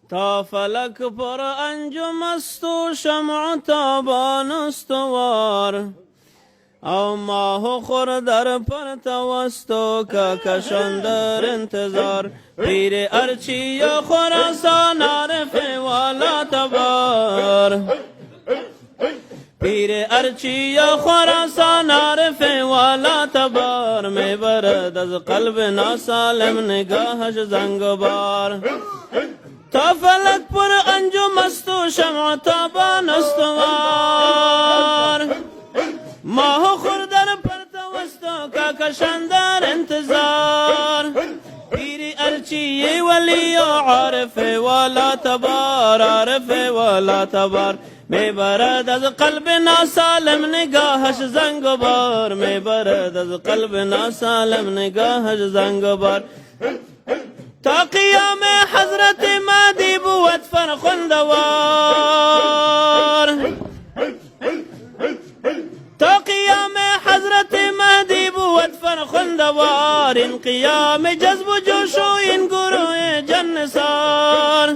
تا فلک پر انجم است و شمع تابان استوار، او ماه خور در پرتو است و کهکشان در انتظار. پیر ارچی یا خراسان عارف والا تبار، پیر ارچی یا خراسان عارف والا تبار. می برد از قلب ناسالم نگاهش زنگ و بار، تا فلک پر انجم است و شمع تابان استوار، ماه خور در پرتو است و کهکشان در انتظار. پیری ارچی ولی و عارف والا تبار، عارف والا تبار. می برد از قلب ناسالم نگاهش زنگ و بار، می برد از قلب ناسالم نگاهش زنگ و بار. تا قیام حضرت مهدی بود فرخندوار، تا قیام حضرت مهدی بود فرخندوار. این قیام جذب و جوش و این گروه جنسار،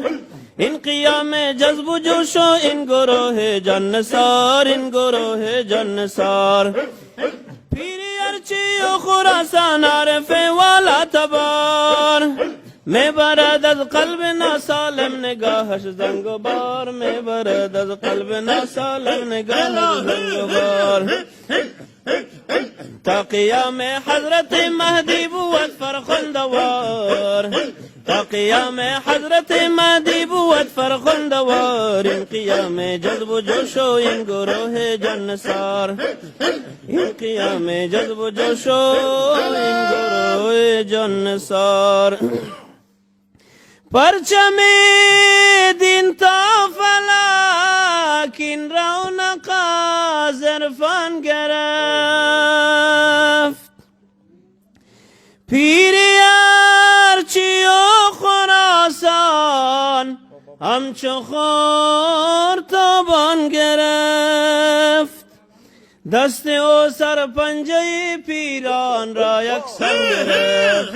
این قیام جذب و جوش و این گروه جنسار، این گروه جنسار. پیری ارچی و خراسان عارف والا تبار، می برد از قلب ناسالم نگاهش زنگ و بار، می برد از قلب ناسالم نگاهش زنگ و بار. تا قیام حضرت مهدی بود فرخندوار، تا قیام حضرت مهدی بود فرخندوار. این قیام جذب و جوش و این گروه جنسار، این قیام جذب و جوش و این گروه جنسار. پرچم دین تا فلک این رونق از عرفان گرفت، پیری ارچی و خراسان همچو خور تابان گرفت. دست او سر پنجه پیران را یکسان گرفت.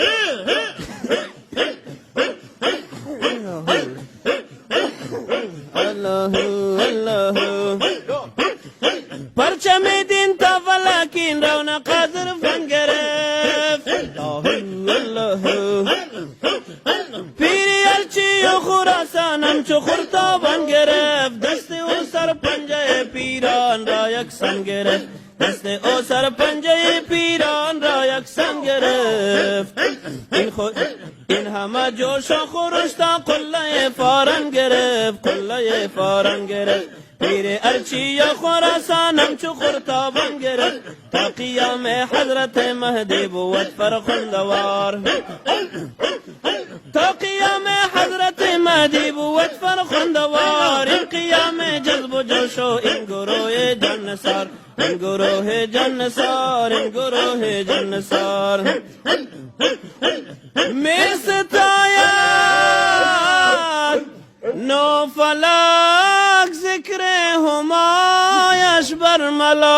پرچم دین تا فلک این رونق از عرفان گرفت. پیری ارچی و خراسان همچو خور تابان گرفت. دست او سر پنجه پیران را یکسان گرفت، دست او سر پنجه پیران را یکسان گرفت. این همه جوش و خروش تا قله فاران گرفت، قله فاران گرفت. پیر ارچی یا خراسان همچو خور تابان گرفت. تا قیام حضرت مهدی بود فرخندوار، تا قیام حضرت مهدی بود فرخندوار. این قیام جذب و جوش و این گروه جنسار، این گروه جنسار، این گروه جنسار. می ستاید نو فلک ذکر همایش برملا،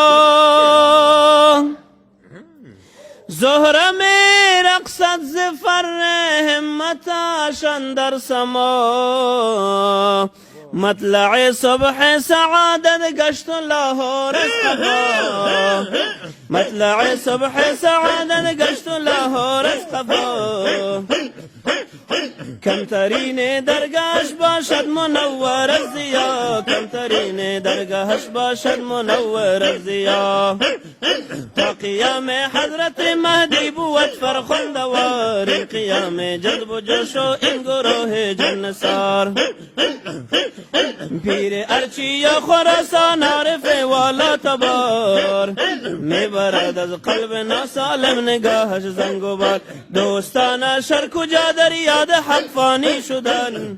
زهره می رقصد زفر همتش اندر سما. مطلع صبح سعادت گشت لاهور اسقفا، مطلع صبح سعادت گشت لاهور اسقفا. کمترین درگاهش باشد منور از ضیا، کمترین درگاهش باشد منور از ضیا. تا قیام حضرت مهدی بود فرخندوار، این قیام جذب و جوش و این گروه جنسار. پیر ارچی یا خراسان عارف والا تبار، می برد از قلب ناسالم نگاهش زنگ و بار. دوستان شر کجا در یاد حق فانی شدن،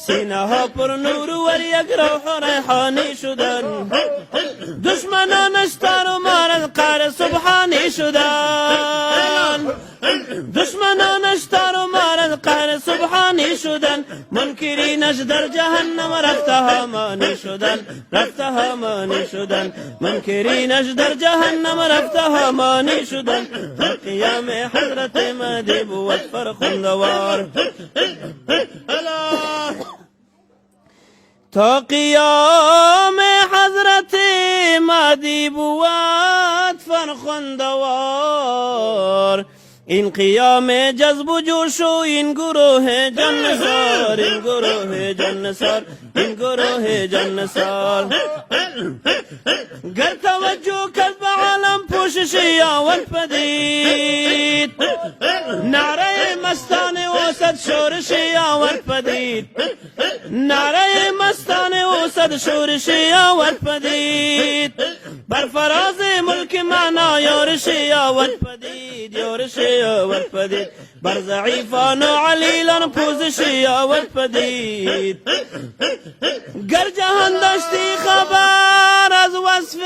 سینه ها پر نور و یک روح ریحانی شدن. دشمنانش تار و مار از قهر سبحانی شدن، دشمنانش تار و مار از قهر سبحانی شدن. منکرینش در جهنم رفته همانی شدن، رفته همانی شدن. منکرینش در جهنم رفته همانی شدن. قیام حضرت مهدی بود فرخندوار. تا قیام حضرت مهدی بود فرخندوار. این قیام جذب و جوش و این گروه جنسار، این گروه جنسار، این گروه جنسار. گر توجه کرد به عالم پوششی آورد پدید، نعره مستان وسط شورشی آورد پدید، نعره مستان وسط شورشی آورد پدید. بر فراز ملک معنا یورشی آورد پدید، یورشی آورد پدید. بر ضعیفان و علیلان پوزشی آورد پدید. گر جهان داشتی خبر از وصف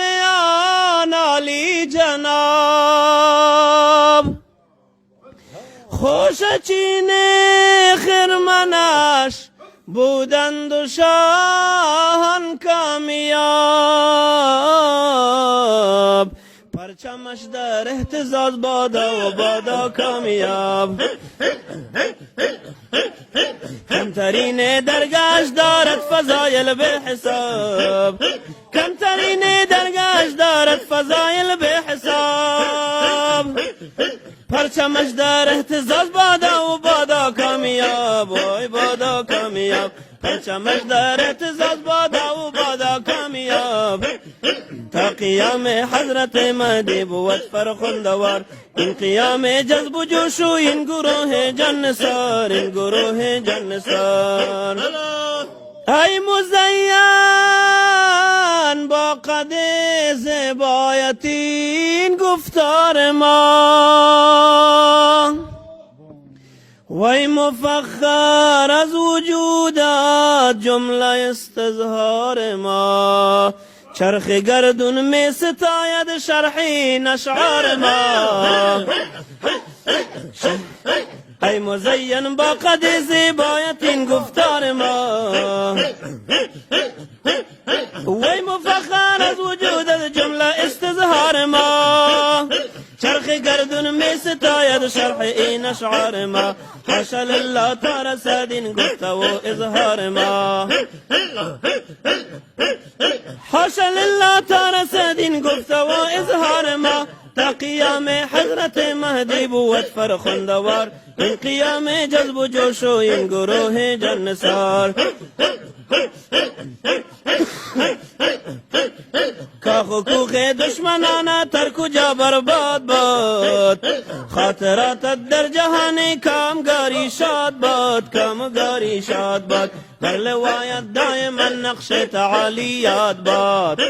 آن علی جناب، خوش چین خرمنش بودند و شاهان کامیاب. پرچمش در اهتزاز بادا و بادا کامیاب. کمترین درگاهش دارد فضایل به حساب، کمترین درگاهش دارد فضایل به حساب. پرچمش در اهتزاز بادا و بادا کامیاب، وای بادا کامیاب. پرچمش در اهتزاز بادا و بادا کامیاب. تا قیام حضرت مهدی بود فرخندوار. این قیام جذب و جوش و این گروه جنسار، این گروه جنسار. ای مزین با قد زبایت این گفتار ما، وی مفخر از وجودات جمله استظهار ما. چرخ گردون می ستاید شرحی نشعار ما. ای مزین با قد زیبایت این گفتار ما، وی مفخر از وجودت جمله استظهار ما. چرخ گردون می ستاید شرح این اشعار ما. حاشا لله تا رسد این گفته و اظهار ما، حاشا لله تا رسد این گفته و اظهار ما. تا قیام حضرت مهدی بود فرخندوار. این قیام جذب و جوش و این گروه جنسار. کاخ و کوخ دشمنان تر کجا برباد باد. خاطراتت در جهان کامگاری شاد باد، کامگاری شاد باد. بر لوایت دائما نقش تعالی یاد باد،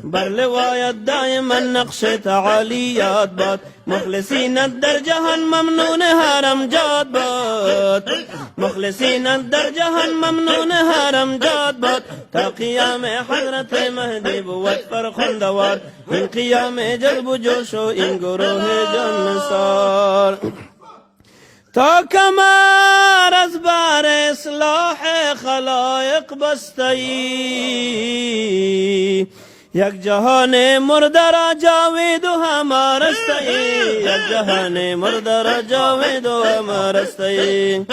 بر لوایت دائما نقش تعالی یاد باد. مخلصین در جهان ممنون حرم جاد باد، مخلصین در جهان ممنون حرم جاد باد. تا قیام حضرت مهدی بود فرخندوار. این قیام جذب و جوش و این گروه جنسار. تا کمر از بر اصلاح خلایق بسته‌ای، یک جهان مرده را جاوید و همه رسته‌ای، یک جهان مرده را جاوید و همه رسته‌ای.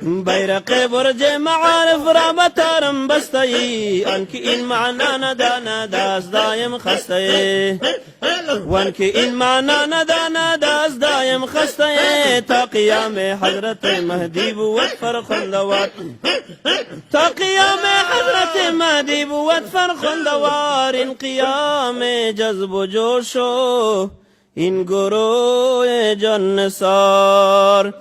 بیرق برج معارف را بتارم بسته‌ای، آنکه این معنا نداند از دایم خسته‌ای، وانکه این معنا نداند از دایم خسته‌ای. تا قیام حضرت مهدی بود فرخندوار. تا قیام حضرت مهدی بود فرخندوار. این قیام جذب و جوش و این گروه جنسار.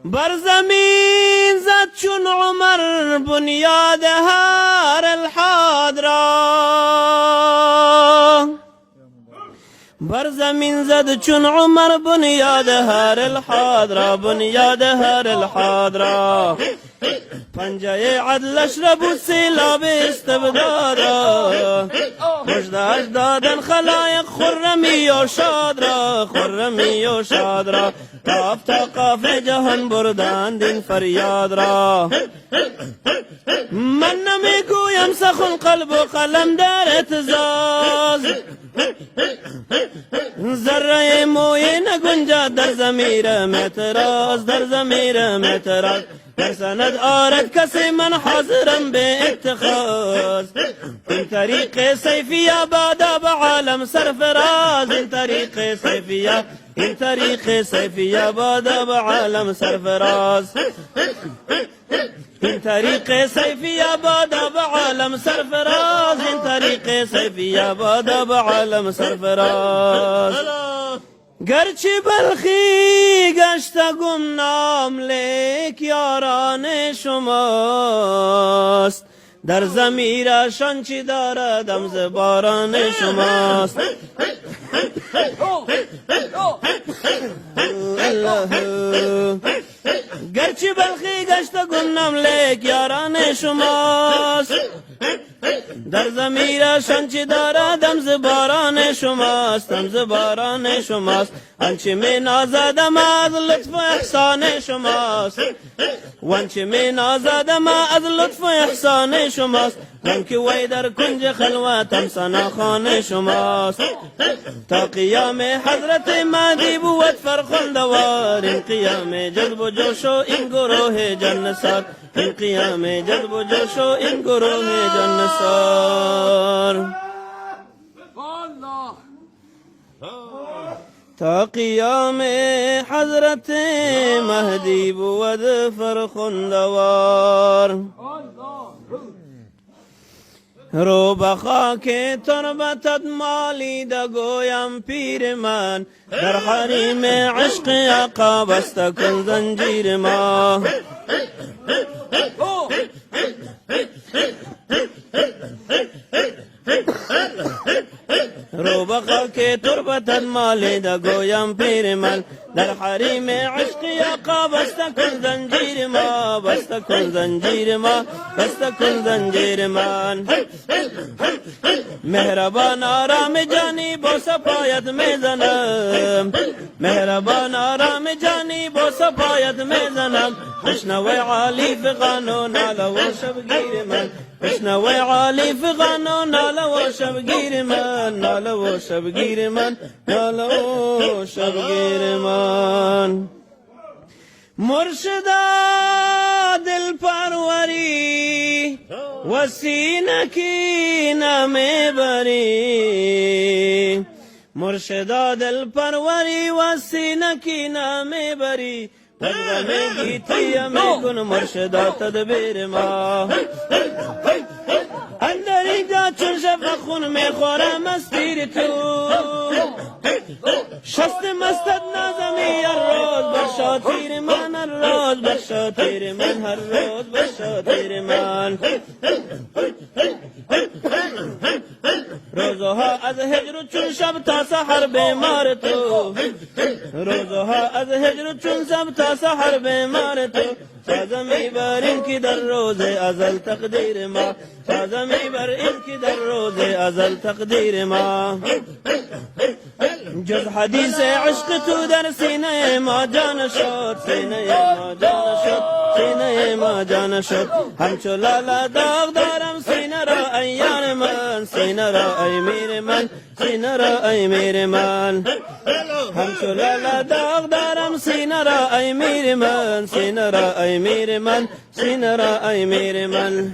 بر زمین زد چون عمر بنیاد هر الحاد را، بر زمین زد چون عمر بنیاد هر الحاد را، بنیاد هر الحاد را. پنجه عدلش را بود سیلاب استبداد را، مژده‌اش دادن خلایق خرمی و شاد را، خرمی و شاد را. تاف تا قاف جهان بردند این فریاد را. من نمیگویم سخن قلب و قلم در اعتزاز، ذره موی نگنجد در ضمیر اعتراض، در ضمیر اعتراض. در سند آرد کسی من حاضرم به اتخاذ این طریق سیفیه بادا به عالم سرفراز این طریق سیفیه این طریق سیفیه بادا به عالم سرفراز این طریق سیفیه بادا به عالم سرفراز این طریق سیفیه بادا به عالم سرفراز گرچه بلخی گشت گمنام لیک یاران شماست در ضمیرشان چی دارد ام ز باران شماست گرچه بلخی گشت گمنام لیک یاران شماست در ضمیرشان چی دارد ام ز باران شماست ام ز باران شماست آنچه می نازدم از لطف و احسان شماست وانچه می نازدم از لطف و احسان شماست که وی در کنج خلوتم سناخان شماست تا قیام حضرت مهدی بود فرخندوار این قیام جذب و جوش و این گروه جنسار این قیام جذب و جوش و این گروه جنسار تا قیام حضرت مهدی بود فرخندوار رو بخاک تربتت مالیده گویم پیر من در حریم عشق آقا بسته کن زنجیر ما رو بخاک تربتت مالیده گویم پیر من در حریم عشق آقا بسته کن زنجیر ما بسته کن زنجیر ما بسته کن زنجیر من مهربان آرام جانی بوسه پایت میزنم مهربان آرام جانی بوسه پایت میزنم بشنوی عالی فغان و ناله و شبگیر من بشنوی عالی فغان و ناله و شبگیر من ناله و شبگیر من ناله و شبگیر من مرشدا دل پروری و سینکی نمی بری مرشدا دل پروری و سینکی نمی بری غم گیتی می کن مرشدا تدبیر ما اندر اینجا چون شفق خون می خورم از تیر تو شست مستد نازمی هر روز بر تیر من هر روز بر تیر من هر روز بر تیر من روزها از هجر چون شب تا سحر بیمار تو روزها از هجر چون شب تا سحر بیمار تو سازمی بر این که در روز ازل تقدیر ما سازمی بر این که در روز ازل تقدیر ما جز حدیث عشق تو در سینه ما جان شد سینه ما جان شد سینه ما جان شد همچو لاله داغ دارم سینه را ایان من سینه را ای میر من سینه را ای میر من همچو لاله داغ دارم سینه را ای میر من سینه را ای میر من سینه را ای میر من